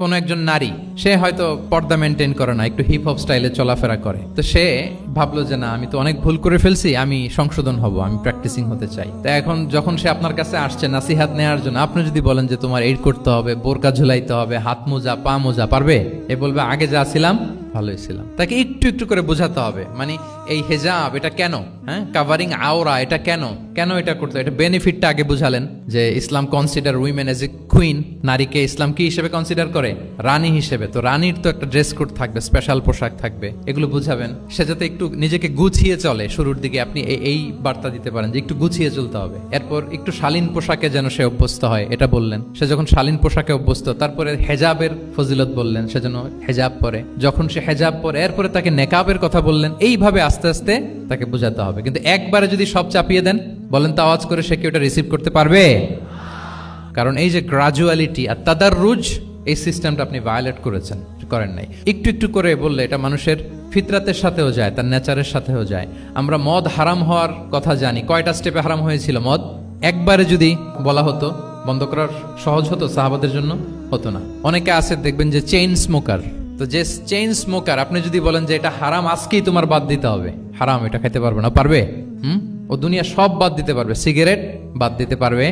কোন একজন নারী সে হয়তো পর্দা মেনটেন করে না, একটু হিপ হপ স্টাইলে চলাফেরা করে, তো সে ভাবলো যে না, আমি তো অনেক ভুল করে ফেলছি, আমি সংশোধন হব, আমি প্র্যাকটিসিং হতে চাই। তো এখন যখন সে আপনার কাছে আসছে নাসিহাত নেওয়ার জন্য, আপনি যদি বলেন যে তোমার এই করতে হবে, বোরকা ঝুলাইতে হবে, হাত মোজা পা মোজা, পারবে? এ বলবে আগে যা ছিলাম ভালোই ছিলাম। তাকে একটু একটু করে বোঝাতে হবে, মানে এই হেজাব এটা কেন, হ্যাঁ, কাভারিং আওরা এটা কেন কেন এটা করতে, এটা বেনিফিটটা আগে বুঝালেন যে Islam consider women as a queen, নারীকে ইসলাম কি হিসেবে কনসিডার করে? রানী হিসেবে। তো রানীর তো একটা ড্রেস কোড থাকবে, স্পেশাল পোশাক থাকবে, এগুলো বুঝাবেন। সে যাতে একটু নিজেকে গুছিয়ে চলে, শুরুর দিকে আপনি এই বার্তা দিতে পারেন যে একটু গুছিয়ে চলতে হবে। এরপর একটু শালীন পোশাকে যেন সে অভ্যস্ত হয়, এটা বললেন। সে যখন শালীন পোশাকে অভ্যস্ত, তারপরে হেজাবের ফজিলত বললেন, সে যেন হেজাব পরে। যখন সে হেজাব পরে, এরপরে তাকে নেকাবের কথা বললেন। এইভাবে আস্তে আস্তে তাকে বোঝাতে হবে। কিন্তু একবারে যদি সব চাপিয়ে দেন, বলেন তো আওয়াজ করে, সে কি ওটা রিসিভ করতে পারবে? কারণ এই যে গ্রাজুয়ালিটি আর তাদাররুজ, এই সিস্টেমটা আপনি ভায়োলেট করেছেন, করেন নাই। একটু একটু করে বললে এটা মানুষের ফিতরাতের সাথেও যায়, তার নেচারের সাথেও যায়। আমরা মদ হারাম হওয়ার কথা জানি, কয়টা স্টেপে হারাম হয়েছিল মদ? একবারে যদি বলা হতো বন্ধ করার সহজ হতো সাহাবাদের জন্য? হতো না। অনেকে আছে দেখবেন যে চেইন স্মোকার, তো যে চেইন স্মোকার, আপনি যদি বলেন যে এটা হারাম, আজকেই তোমার বাদ দিতে হবে, হারাম, এটা খেতে পারবে না, পারবে? ও দুনিয়া সব বাদ দিতে পারবে, সিগারেট বাদ দিতে পারবে?